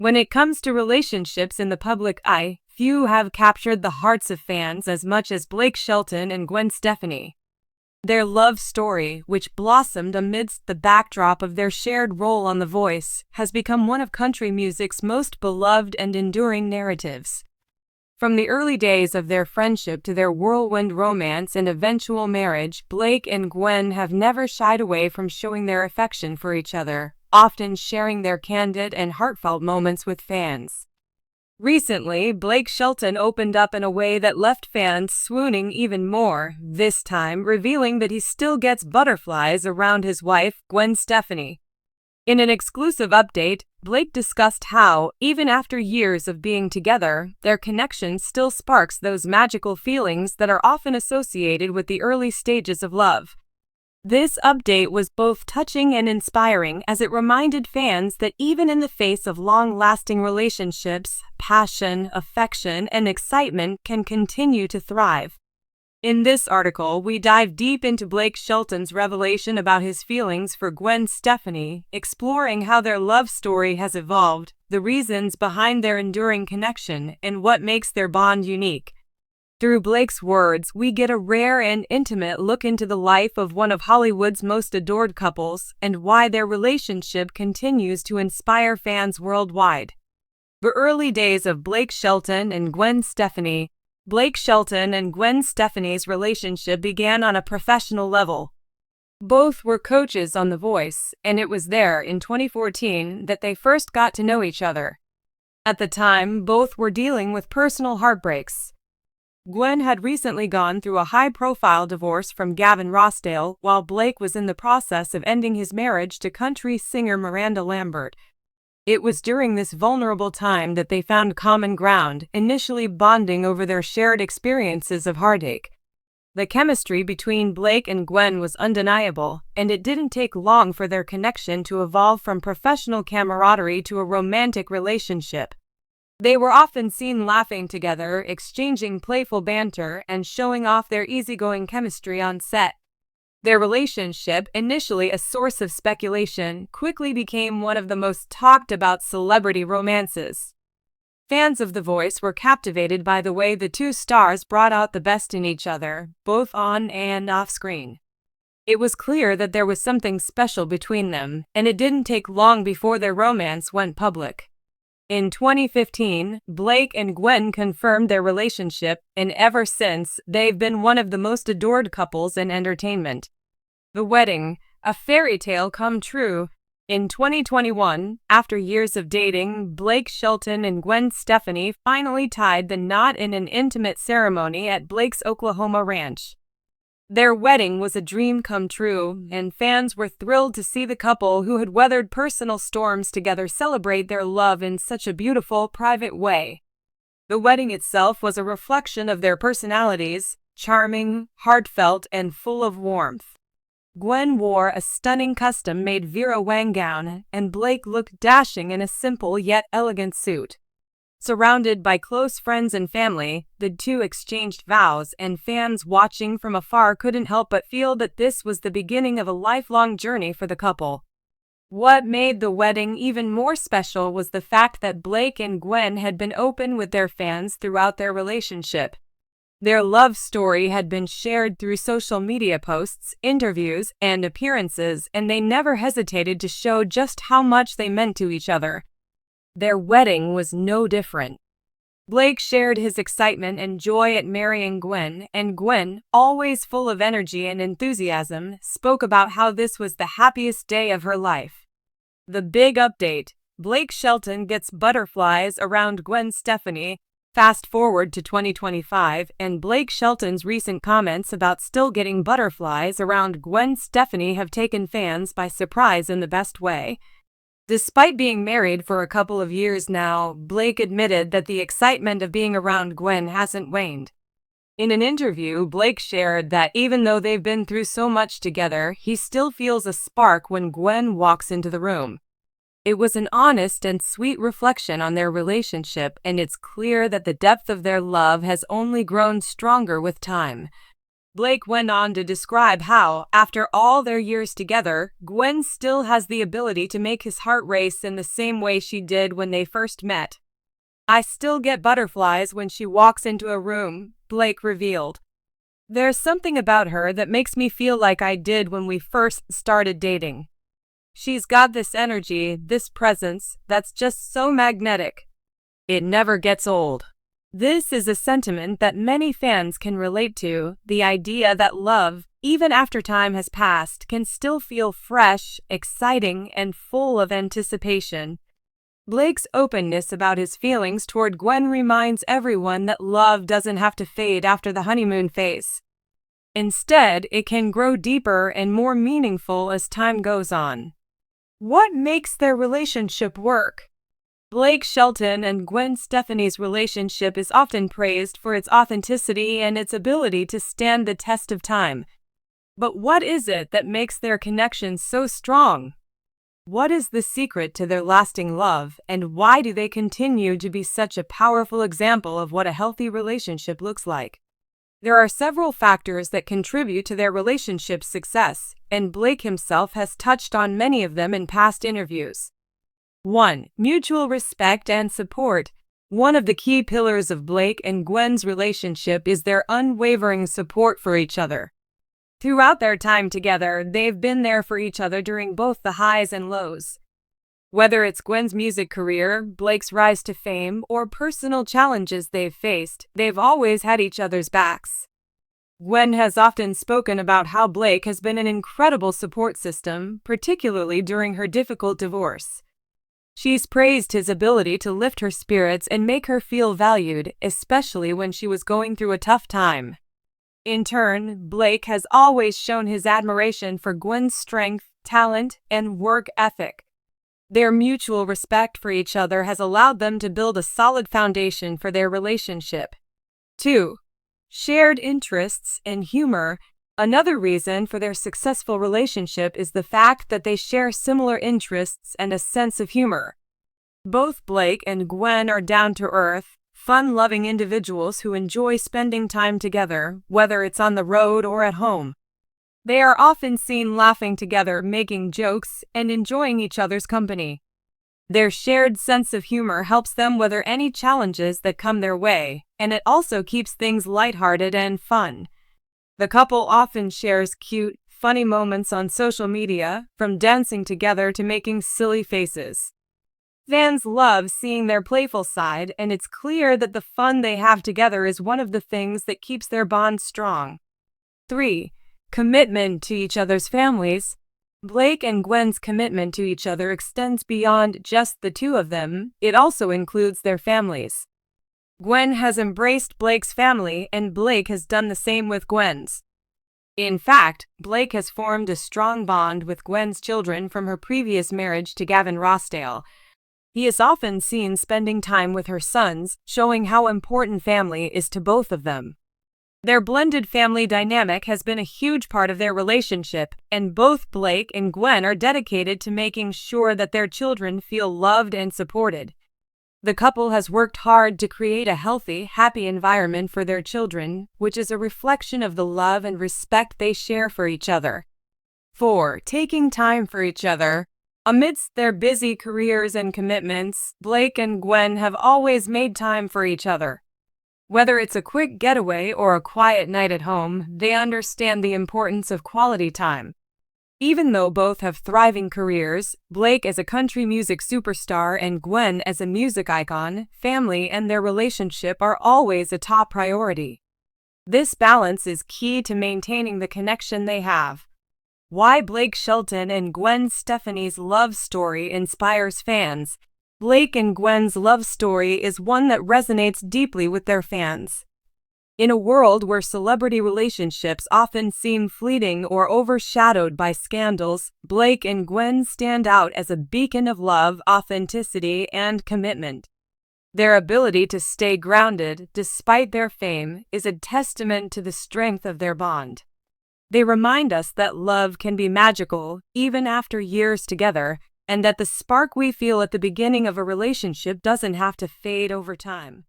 When it comes to relationships in the public eye, few have captured the hearts of fans as much as Blake Shelton and Gwen Stefani. Their love story, which blossomed amidst the backdrop of their shared role on The Voice, has become one of country music's most beloved and enduring narratives. From the early days of their friendship to their whirlwind romance and eventual marriage, Blake and Gwen have never shied away from showing their affection for each other, often sharing their candid and heartfelt moments with fans. Recently, Blake Shelton opened up in a way that left fans swooning even more, this time revealing that he still gets butterflies around his wife, Gwen Stefani. In an exclusive update, Blake discussed how, even after years of being together, their connection still sparks those magical feelings that are often associated with the early stages of love. This update was both touching and inspiring as it reminded fans that even in the face of long-lasting relationships, passion, affection, and excitement can continue to thrive. In this article, we dive deep into Blake Shelton's revelation about his feelings for Gwen Stefani, exploring how their love story has evolved, the reasons behind their enduring connection, and what makes their bond unique. Through Blake's words, we get a rare and intimate look into the life of one of Hollywood's most adored couples and why their relationship continues to inspire fans worldwide. The early days of Blake Shelton and Gwen Stefani. Blake Shelton and Gwen Stefani's relationship began on a professional level. Both were coaches on The Voice, and it was there in 2014 that they first got to know each other. At the time, both were dealing with personal heartbreaks. Gwen had recently gone through a high-profile divorce from Gavin Rossdale, while Blake was in the process of ending his marriage to country singer Miranda Lambert. It was during this vulnerable time that they found common ground, initially bonding over their shared experiences of heartache. The chemistry between Blake and Gwen was undeniable, and it didn't take long for their connection to evolve from professional camaraderie to a romantic relationship. They were often seen laughing together, exchanging playful banter, and showing off their easygoing chemistry on set. Their relationship, initially a source of speculation, quickly became one of the most talked about celebrity romances. Fans of The Voice were captivated by the way the two stars brought out the best in each other, both on and off screen. It was clear that there was something special between them, and it didn't take long before their romance went public. In 2015, Blake and Gwen confirmed their relationship, and ever since, they've been one of the most adored couples in entertainment. The wedding, a fairy tale come true. In 2021, after years of dating, Blake Shelton and Gwen Stefani finally tied the knot in an intimate ceremony at Blake's Oklahoma ranch. Their wedding was a dream come true, and fans were thrilled to see the couple who had weathered personal storms together celebrate their love in such a beautiful, private way. The wedding itself was a reflection of their personalities, charming, heartfelt, and full of warmth. Gwen wore a stunning custom-made Vera Wang gown, and Blake looked dashing in a simple yet elegant suit. Surrounded by close friends and family, the two exchanged vows, and fans watching from afar couldn't help but feel that this was the beginning of a lifelong journey for the couple. What made the wedding even more special was the fact that Blake and Gwen had been open with their fans throughout their relationship. Their love story had been shared through social media posts, interviews, and appearances, and they never hesitated to show just how much they meant to each other. Their wedding was no different. Blake shared his excitement and joy at marrying Gwen, and Gwen, always full of energy and enthusiasm, spoke about how this was the happiest day of her life. The big update: Blake Shelton gets butterflies around Gwen Stefani. Fast forward to 2025, and Blake Shelton's recent comments about still getting butterflies around Gwen Stefani have taken fans by surprise in the best way. Despite being married for a couple of years now, Blake admitted that the excitement of being around Gwen hasn't waned. In an interview, Blake shared that even though they've been through so much together, he still feels a spark when Gwen walks into the room. It was an honest and sweet reflection on their relationship, and it's clear that the depth of their love has only grown stronger with time. Blake went on to describe how, after all their years together, Gwen still has the ability to make his heart race in the same way she did when they first met. "I still get butterflies when she walks into a room," Blake revealed. "There's something about her that makes me feel like I did when we first started dating. She's got this energy, this presence, that's just so magnetic. It never gets old." This is a sentiment that many fans can relate to, the idea that love, even after time has passed, can still feel fresh, exciting, and full of anticipation. Blake's openness about his feelings toward Gwen reminds everyone that love doesn't have to fade after the honeymoon phase. Instead, it can grow deeper and more meaningful as time goes on. What makes their relationship work? Blake Shelton and Gwen Stefani's relationship is often praised for its authenticity and its ability to stand the test of time. But what is it that makes their connection so strong? What is the secret to their lasting love, and why do they continue to be such a powerful example of what a healthy relationship looks like? There are several factors that contribute to their relationship's success, and Blake himself has touched on many of them in past interviews. 1. Mutual respect and support. One of the key pillars of Blake and Gwen's relationship is their unwavering support for each other. Throughout their time together, they've been there for each other during both the highs and lows. Whether it's Gwen's music career, Blake's rise to fame, or personal challenges they've faced, they've always had each other's backs. Gwen has often spoken about how Blake has been an incredible support system, particularly during her difficult divorce. She's praised his ability to lift her spirits and make her feel valued, especially when she was going through a tough time. In turn, Blake has always shown his admiration for Gwen's strength, talent, and work ethic. Their mutual respect for each other has allowed them to build a solid foundation for their relationship. 2. Shared interests and humor. Another reason for their successful relationship is the fact that they share similar interests and a sense of humor. Both Blake and Gwen are down-to-earth, fun-loving individuals who enjoy spending time together, whether it's on the road or at home. They are often seen laughing together, making jokes, and enjoying each other's company. Their shared sense of humor helps them weather any challenges that come their way, and it also keeps things lighthearted and fun. The couple often shares cute, funny moments on social media, from dancing together to making silly faces. Fans love seeing their playful side, and it's clear that the fun they have together is one of the things that keeps their bond strong. 3. Commitment to each other's families. Blake and Gwen's commitment to each other extends beyond just the two of them, it also includes their families. Gwen has embraced Blake's family, and Blake has done the same with Gwen's. In fact, Blake has formed a strong bond with Gwen's children from her previous marriage to Gavin Rossdale. He is often seen spending time with her sons, showing how important family is to both of them. Their blended family dynamic has been a huge part of their relationship, and both Blake and Gwen are dedicated to making sure that their children feel loved and supported. The couple has worked hard to create a healthy, happy environment for their children, which is a reflection of the love and respect they share for each other. 4. Taking time for each other. Amidst their busy careers and commitments, Blake and Gwen have always made time for each other. Whether it's a quick getaway or a quiet night at home, they understand the importance of quality time. Even though both have thriving careers, Blake as a country music superstar and Gwen as a music icon, family and their relationship are always a top priority. This balance is key to maintaining the connection they have. Why Blake Shelton and Gwen Stefani's love story inspires fans. Blake and Gwen's love story is one that resonates deeply with their fans. In a world where celebrity relationships often seem fleeting or overshadowed by scandals, Blake and Gwen stand out as a beacon of love, authenticity, and commitment. Their ability to stay grounded, despite their fame, is a testament to the strength of their bond. They remind us that love can be magical, even after years together, and that the spark we feel at the beginning of a relationship doesn't have to fade over time.